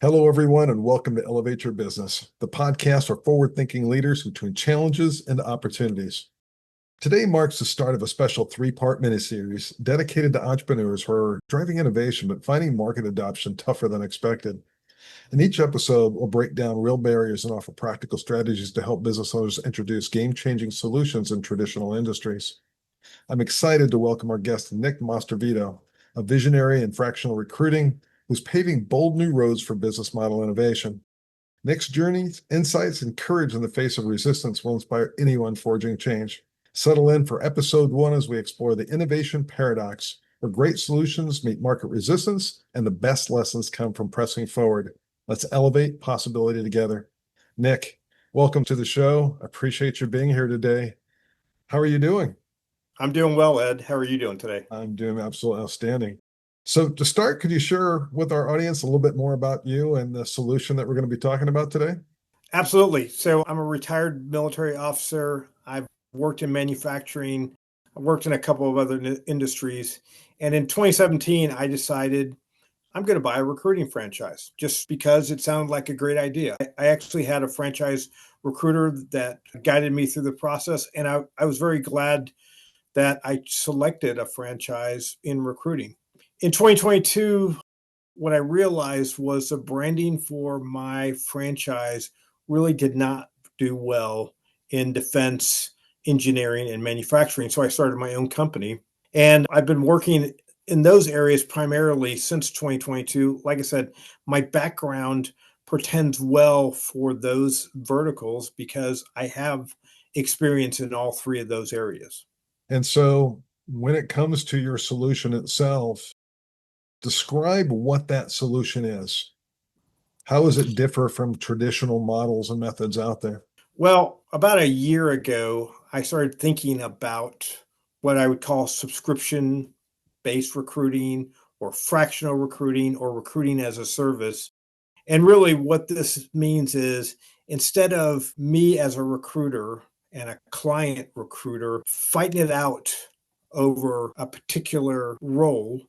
Hello, everyone, and welcome to Elevate Your Business, the podcast for forward-thinking leaders between challenges and opportunities. Today marks the start of a special three-part miniseries dedicated to entrepreneurs who are driving innovation but finding market adoption tougher than expected. In each episode, we'll break down real barriers and offer practical strategies to help business owners introduce game-changing solutions in traditional industries. I'm excited to welcome our guest, Nick Mastrovito, a visionary in fractional recruiting who's paving bold new roads for business model innovation. Nick's journey, insights, and courage in the face of resistance will inspire anyone forging change. Settle in for episode 1 as we explore the innovation paradox, where great solutions meet market resistance and the best lessons come from pressing forward. Let's elevate possibility together. Nick, welcome to the show. I appreciate you being here today. How are you doing? I'm doing well, Ed. How are you doing today? I'm doing absolutely outstanding. So to start, could you share with our audience a little bit more about you and the solution that we're going to be talking about today? Absolutely. So I'm a retired military officer. I've worked in manufacturing. I worked in a couple of other industries. And in 2017, I decided I'm going to buy a recruiting franchise just because it sounded like a great idea. I actually had a franchise recruiter that guided me through the process. And I was very glad that I selected a franchise in recruiting. In 2022, what I realized was the branding for my franchise really did not do well in defense, engineering, and manufacturing. So I started my own company. And I've been working in those areas primarily since 2022. Like I said, my background portends well for those verticals because I have experience in all three of those areas. And so when it comes to your solution itself, describe what that solution is. How does it differ from traditional models and methods out there? Well, about a year ago, I started thinking about what I would call subscription based recruiting or fractional recruiting or recruiting as a service. And really, what this means is instead of me as a recruiter and a client recruiter fighting it out over a particular role,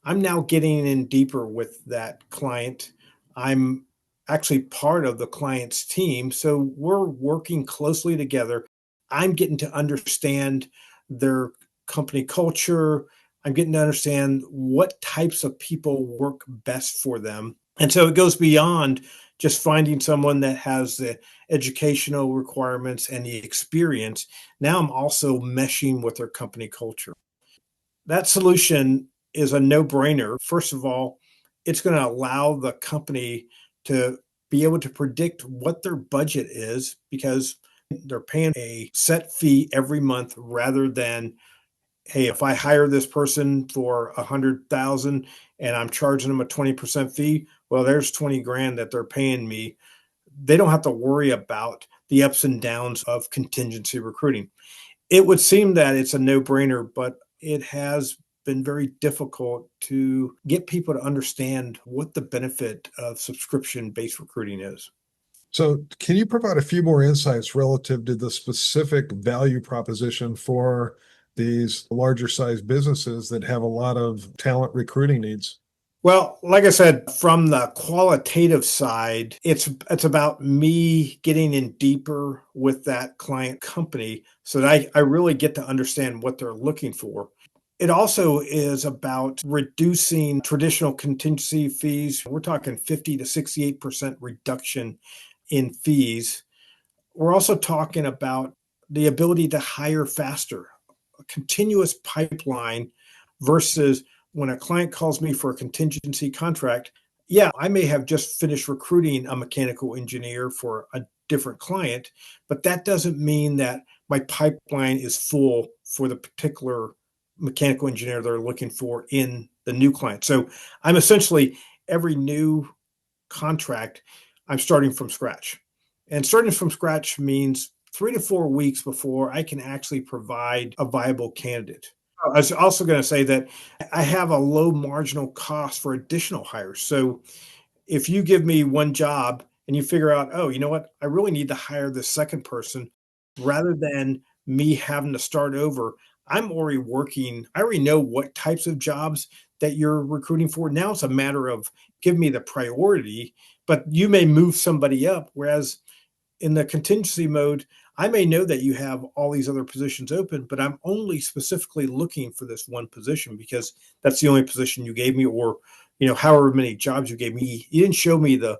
I'm now getting in deeper with that client. I'm actually part of the client's team. So we're working closely together. I'm getting to understand their company culture. I'm getting to understand what types of people work best for them. And so it goes beyond just finding someone that has the educational requirements and the experience. Now I'm also meshing with their company culture. That solution is a no-brainer. First of all, it's going to allow the company to be able to predict what their budget is because they're paying a set fee every month rather than, hey, if I hire this person for 100,000 and I'm charging them a 20% fee, well, there's 20 grand that they're paying me. They don't have to worry about the ups and downs of contingency recruiting. It would seem that it's a no-brainer, but it has been very difficult to get people to understand what the benefit of subscription-based recruiting is. So, can you provide a few more insights relative to the specific value proposition for these larger size businesses that have a lot of talent recruiting needs? Well, like I said, from the qualitative side, it's about me getting in deeper with that client company so that I really get to understand what they're looking for. It also is about reducing traditional contingency fees. We're talking 50 to 68% reduction in fees. We're also talking about the ability to hire faster, a continuous pipeline versus when a client calls me for a contingency contract. Yeah, I may have just finished recruiting a mechanical engineer for a different client, but that doesn't mean that my pipeline is full for the particular mechanical engineer they're looking for in the new client. So I'm essentially every new contract, I'm starting from scratch. And starting from scratch means 3 to 4 weeks before I can actually provide a viable candidate. I was also going to say that I have a low marginal cost for additional hires. So if you give me one job and you figure out, oh, you know what, I really need to hire this second person rather than me having to start over, I'm already working. I already know what types of jobs that you're recruiting for. Now it's a matter of give me the priority, but you may move somebody up. Whereas in the contingency mode, I may know that you have all these other positions open, but I'm only specifically looking for this one position because that's the only position you gave me, or however many jobs you gave me. You didn't show me the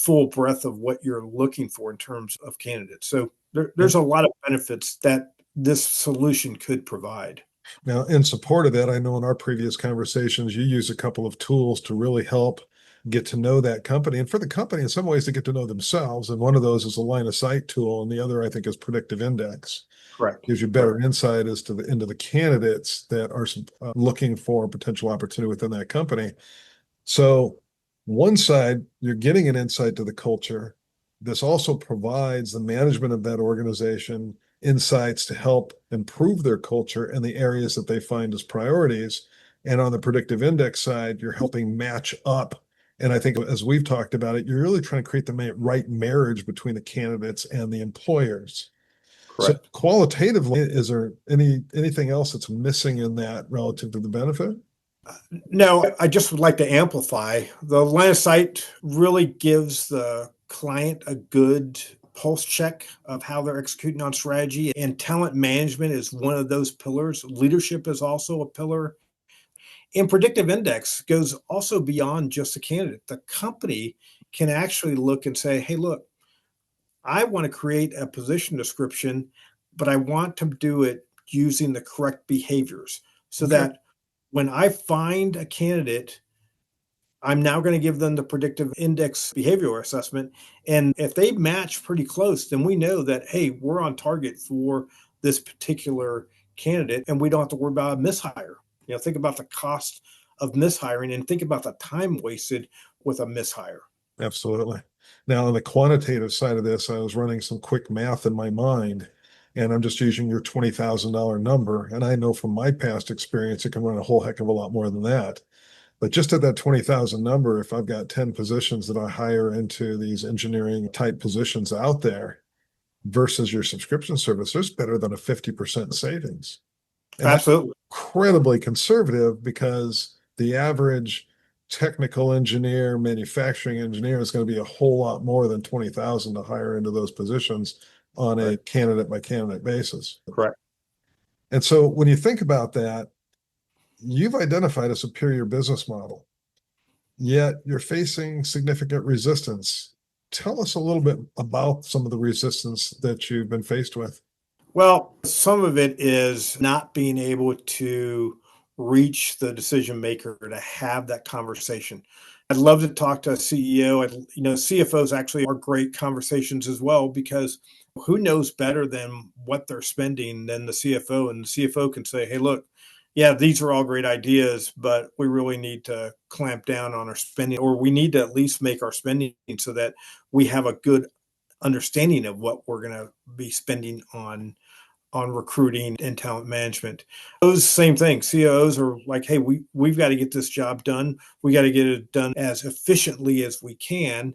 full breadth of what you're looking for in terms of candidates. So there's a lot of benefits that this solution could provide. Now, in support of that, I know in our previous conversations, you use a couple of tools to really help get to know that company. And for the company, in some ways, to get to know themselves. And one of those is a line of sight tool. And the other, I think, is predictive index. Correct. Gives you better insight as to into the candidates that are looking for potential opportunity within that company. So one side, you're getting an insight to the culture. This also provides the management of that organization insights to help improve their culture in the areas that they find as priorities. And on the predictive index side, you're helping match up. And I think as we've talked about it, you're really trying to create the right marriage between the candidates and the employers. Correct. So qualitatively, is there anything else that's missing in that relative to the benefit? No, I just would like to amplify. The line of sight really gives the client a good pulse check of how they're executing on strategy, and talent management is one of those pillars. Leadership is also a pillar. And predictive index goes also beyond just the candidate. The company can actually look and say, hey, look, I want to create a position description, but I want to do it using the correct behaviors so that when I find a candidate, I'm now going to give them the predictive index behavioral assessment. And if they match pretty close, then we know that, hey, we're on target for this particular candidate and we don't have to worry about a mishire. Think about the cost of mishiring and think about the time wasted with a mishire. Absolutely. Now, on the quantitative side of this, I was running some quick math in my mind, and I'm just using your $20,000 number. And I know from my past experience, it can run a whole heck of a lot more than that. But just at that 20,000 number, if I've got 10 positions that I hire into these engineering type positions out there versus your subscription service, there's better than a 50% savings. And Absolutely. that's incredibly conservative because the average technical engineer, manufacturing engineer is going to be a whole lot more than 20,000 to hire into those positions on a candidate by candidate basis. Correct. And so when you think about that, you've identified a superior business model, yet you're facing significant resistance. Tell us a little bit about some of the resistance that you've been faced with. Well, some of it is not being able to reach the decision maker to have that conversation. I'd love to talk to a CEO. CFOs actually are great conversations as well, because who knows better than what they're spending than the CFO? And the CFO can say, hey, look, yeah, these are all great ideas, but we really need to clamp down on our spending, or we need to at least make our spending so that we have a good understanding of what we're going to be spending on recruiting and talent management. Those same things. CEOs are like, hey, we've got to get this job done. We got to get it done as efficiently as we can.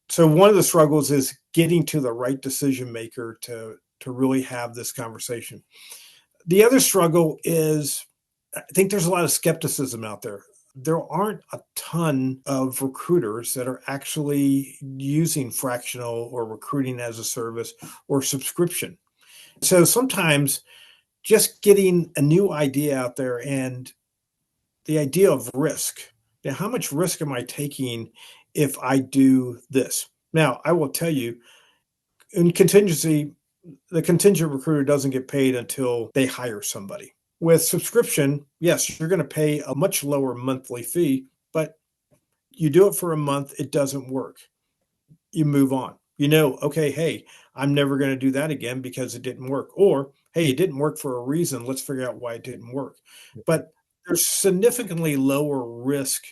So one of the struggles is getting to the right decision maker to really have this conversation. The other struggle is, I think there's a lot of skepticism out there. There aren't a ton of recruiters that are actually using fractional or recruiting as a service or subscription. So sometimes just getting a new idea out there and the idea of risk. How much risk am I taking if I do this? Now, I will tell you, in contingency, the contingent recruiter doesn't get paid until they hire somebody. With subscription, yes, you're going to pay a much lower monthly fee, but you do it for a month, it doesn't work. You move on. Okay, hey, I'm never going to do that again because it didn't work. Or, hey, it didn't work for a reason. Let's figure out why it didn't work. But there's significantly lower risk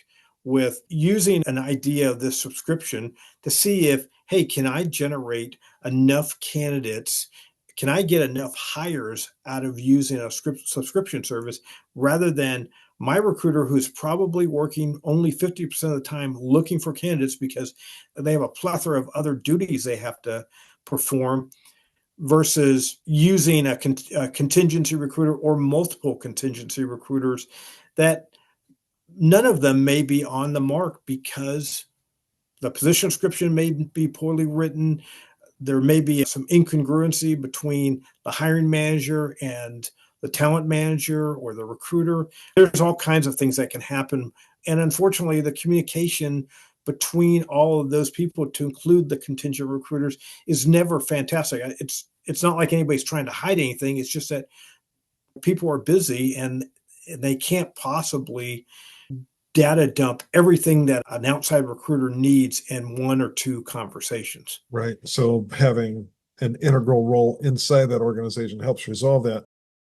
with using an idea of this subscription to see if, hey, can I generate enough candidates? Can I get enough hires out of using a subscription service rather than my recruiter who's probably working only 50% of the time looking for candidates because they have a plethora of other duties they have to perform, versus using a contingency recruiter or multiple contingency recruiters that none of them may be on the mark because the position description may be poorly written. There may be some incongruency between the hiring manager and the talent manager or the recruiter. There's all kinds of things that can happen. And unfortunately, the communication between all of those people, to include the contingent recruiters, is never fantastic. It's not like anybody's trying to hide anything. It's just that people are busy and they can't possibly data dump everything that an outside recruiter needs in one or two conversations. Right. So having an integral role inside that organization helps resolve that.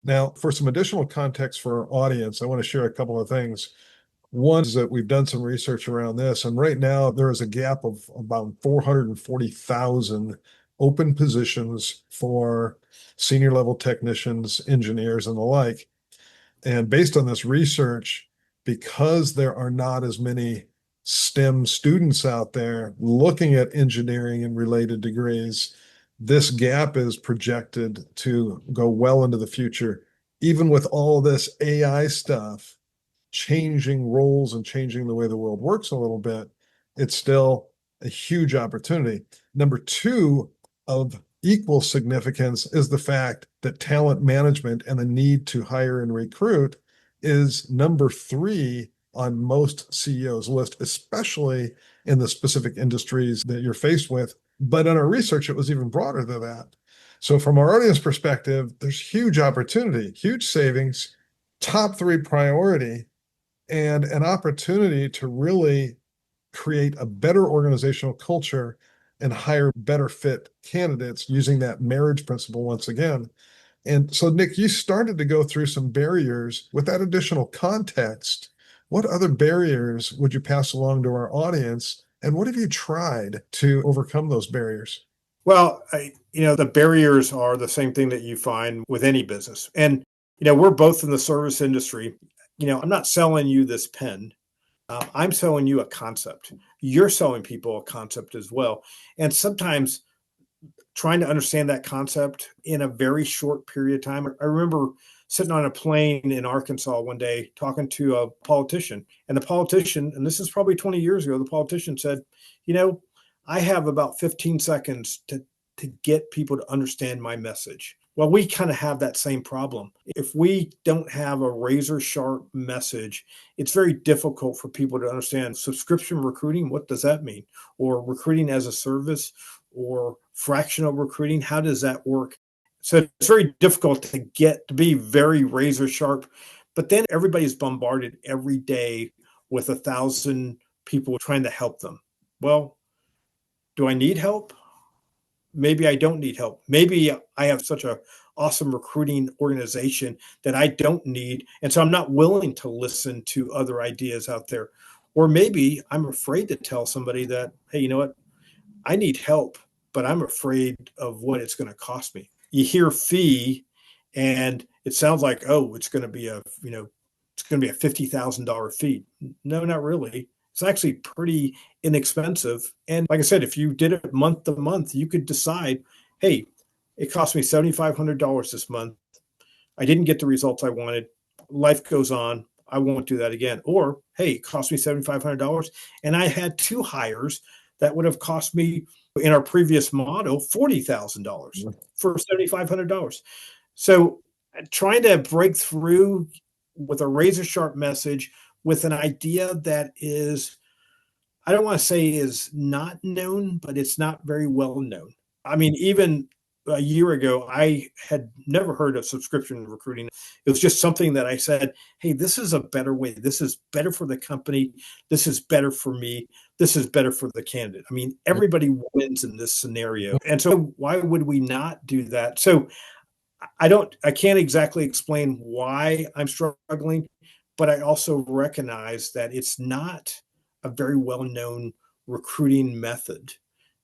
Now, for some additional context for our audience, I want to share a couple of things. One is that we've done some research around this, and right now there is a gap of about 440,000 open positions for senior level technicians, engineers, and the like. And based on this research, because there are not as many STEM students out there looking at engineering and related degrees, this gap is projected to go well into the future. Even with all this AI stuff changing roles and changing the way the world works a little bit, it's still a huge opportunity. Number two, of equal significance, is the fact that talent management and the need to hire and recruit is number three on most CEOs' list, especially in the specific industries that you're faced with. But in our research, it was even broader than that. So from our audience perspective, there's huge opportunity, huge savings, top three priority, and an opportunity to really create a better organizational culture and hire better fit candidates using that marriage principle once again. And so, Nick, you started to go through some barriers with that additional context. What other barriers would you pass along to our audience? And what have you tried to overcome those barriers? Well, the barriers are the same thing that you find with any business. And, we're both in the service industry. I'm not selling you this pen. I'm selling you a concept. You're selling people a concept as well. And sometimes trying to understand that concept in a very short period of time. I remember sitting on a plane in Arkansas one day talking to a politician, and the politician, and this is probably 20 years ago, the politician said, I have about 15 seconds to get people to understand my message. Well, we kind of have that same problem. If we don't have a razor sharp message, it's very difficult for people to understand subscription recruiting. What does that mean? Or recruiting as a service, or fractional recruiting. How does that work? So it's very difficult to get to be very razor sharp. But then everybody's bombarded every day with 1,000 people trying to help them. Well, do I need help? Maybe I don't need help. Maybe I have such a awesome recruiting organization that I don't need. And so I'm not willing to listen to other ideas out there. Or maybe I'm afraid to tell somebody that, hey, you know what? I need help, but I'm afraid of what it's going to cost me. You hear fee and it sounds like, oh, it's going to be a $50,000 fee. No, not really. It's actually pretty inexpensive. And like I said, if you did it month to month, you could decide, hey, it cost me $7,500 this month. I didn't get the results I wanted. Life goes on. I won't do that again. Or, hey, it cost me $7,500 and I had two hires that would have cost me, in our previous model, $40,000 for $7,500. So trying to break through with a razor sharp message with an idea that is, I don't want to say is not known, but it's not very well known. I mean, even a year ago, I had never heard of subscription recruiting. It was just something that I said, hey, this is a better way. This is better for the company. This is better for me. This is better for the candidate. I mean, everybody wins in this scenario. And so why would we not do that? So I can't exactly explain why I'm struggling, but I also recognize that it's not a very well-known recruiting method.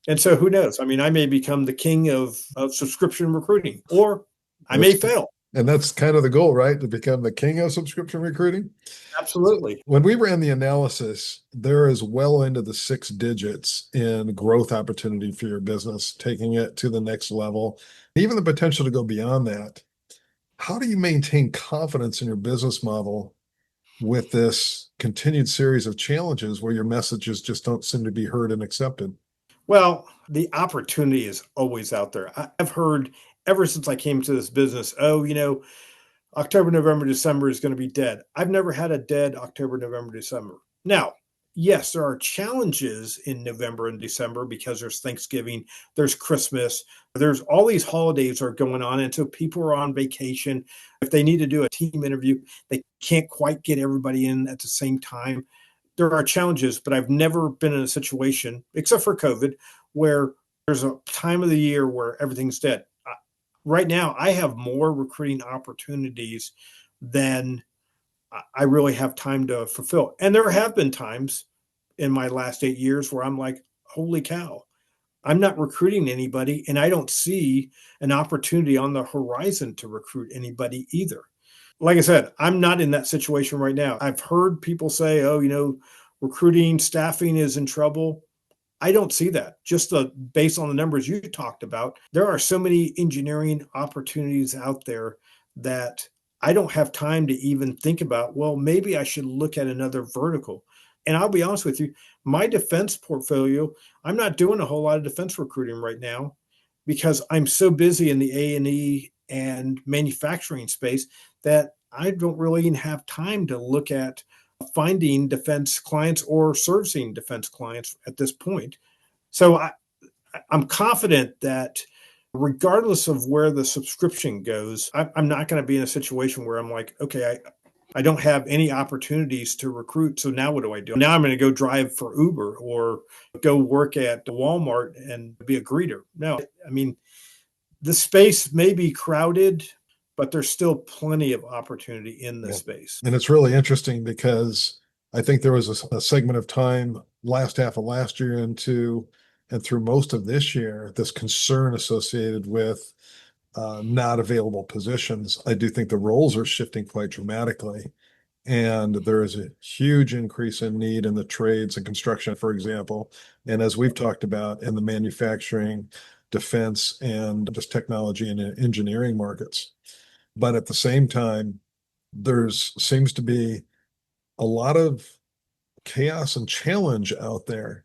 And so who knows? I mean, I may become the king of subscription recruiting, or I may fail. And that's kind of the goal, right? To become the king of subscription recruiting. Absolutely. When we ran the analysis, there is well into the six digits in growth opportunity for your business, taking it to the next level, even the potential to go beyond that. How do you maintain confidence in your business model with this continued series of challenges where your messages just don't seem to be heard and accepted? Well, the opportunity is always out there. I've heard ever since I came to this business, oh, October, November, December is going to be dead. I've never had a dead October, November, December. Now, yes, there are challenges in November and December because there's Thanksgiving, there's Christmas, there's all these holidays are going on. And so people are on vacation. If they need to do a team interview, they can't quite get everybody in at the same time. There are challenges, but I've never been in a situation, except for COVID, where there's a time of the year where everything's dead. Right now, I have more recruiting opportunities than I really have time to fulfill. And there have been times in my last 8 years where I'm like, holy cow, I'm not recruiting anybody, and I don't see an opportunity on the horizon to recruit anybody either. Like I said, I'm not in that situation right now. I've heard people say, oh, recruiting, staffing is in trouble. I don't see that. Just based on the numbers you talked about, there are so many engineering opportunities out there that I don't have time to even think about, well, maybe I should look at another vertical. And I'll be honest with you, my defense portfolio, I'm not doing a whole lot of defense recruiting right now because I'm so busy in the A&E and manufacturing space that I don't really even have time to look at finding defense clients or servicing defense clients at this point. So I'm confident that regardless of where the subscription goes, I'm not going to be in a situation where I'm like, okay, I don't have any opportunities to recruit. So now what do I do? Now I'm going to go drive for Uber or go work at Walmart and be a greeter. No, I mean, the space may be crowded, but there's still plenty of opportunity in the Yeah. space. And it's really interesting because I think there was a segment of time last half of last year and through most of this year, this concern associated with not available positions. I do think the roles are shifting quite dramatically. And there is a huge increase in need in the trades and construction, for example. And as we've talked about in the manufacturing, defense, and just technology and engineering markets. But at the same time, there's seems to be a lot of chaos and challenge out there.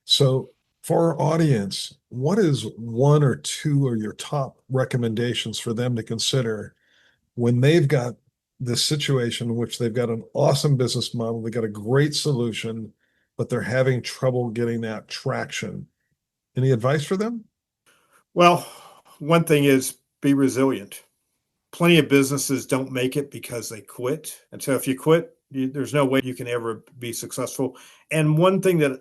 So for our audience, what is one or two of your top recommendations for them to consider when they've got this situation in which they've got an awesome business model, they've got a great solution, but they're having trouble getting that traction? Any advice for them? Well, one thing is be resilient. Plenty of businesses don't make it because they quit. And so if you quit, there's no way you can ever be successful. And one thing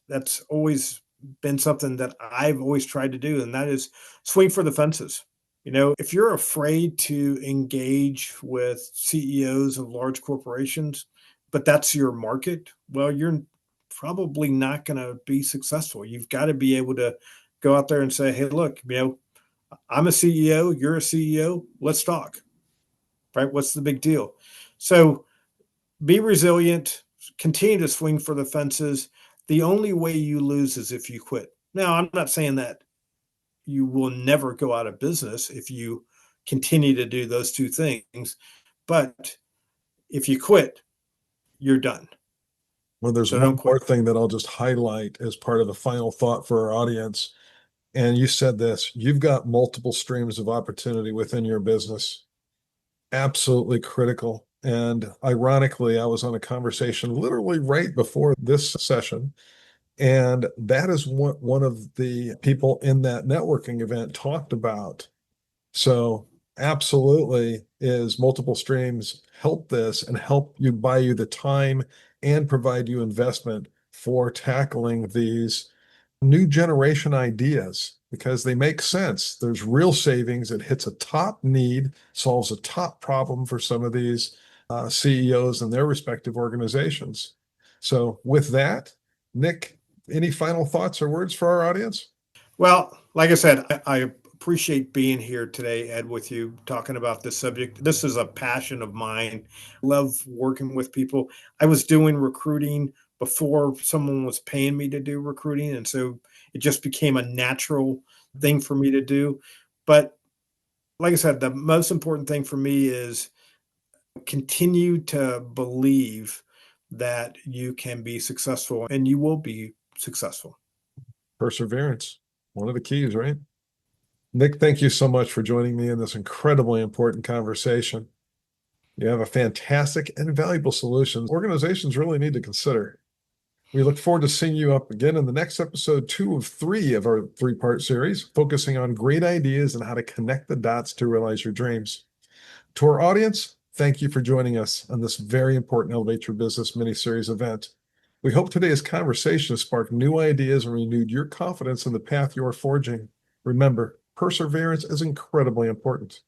that's always been something that I've always tried to do, and that is swing for the fences. If you're afraid to engage with CEOs of large corporations, but that's your market, well, you're probably not going to be successful. You've got to be able to go out there and say, hey, look, I'm a CEO, you're a CEO, let's talk, right? What's the big deal? So be resilient, continue to swing for the fences. The only way you lose is if you quit. Now, I'm not saying that you will never go out of business if you continue to do those two things, but if you quit, you're done. Well, there's So don't one more quit. thing that I'll just highlight as part of the final thought for our audience. And you said this, you've got multiple streams of opportunity within your business. Absolutely critical. And ironically, I was on a conversation literally right before this session. And that is what one of the people in that networking event talked about. So, absolutely, is multiple streams help this and help you buy you the time and provide you investment for tackling these new generation ideas because they make sense. There's real savings. It hits a top need, solves a top problem for some of these CEOs and their respective organizations. So, with that, Nick, any final thoughts or words for our audience? Well, like I said, I appreciate being here today, Ed, with you talking about this subject. This is a passion of mine. Love working with people. I was doing recruiting before someone was paying me to do recruiting. And so it just became a natural thing for me to do. But like I said, the most important thing for me is Continue to believe that you can be successful and you will be successful. Perseverance, one of the keys, right? Nick, thank you so much for joining me in this incredibly important conversation. You have a fantastic and valuable solution organizations really need to consider. We look forward to seeing you up again in the next episode, 2 of 3 of our 3-part series, focusing on great ideas and how to connect the dots to realize your dreams. To our audience, thank you for joining us on this very important Elevate Your Business mini-series event. We hope today's conversation has sparked new ideas and renewed your confidence in the path you are forging. Remember, perseverance is incredibly important.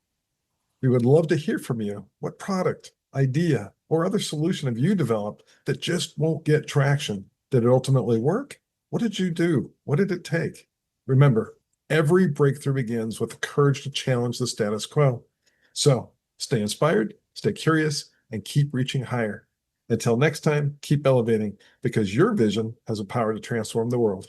We would love to hear from you. What product, idea, or other solution have you developed that just won't get traction? Did it ultimately work? What did you do? What did it take? Remember, every breakthrough begins with the courage to challenge the status quo. So stay inspired, stay curious, and keep reaching higher. Until next time, keep elevating because your vision has the power to transform the world.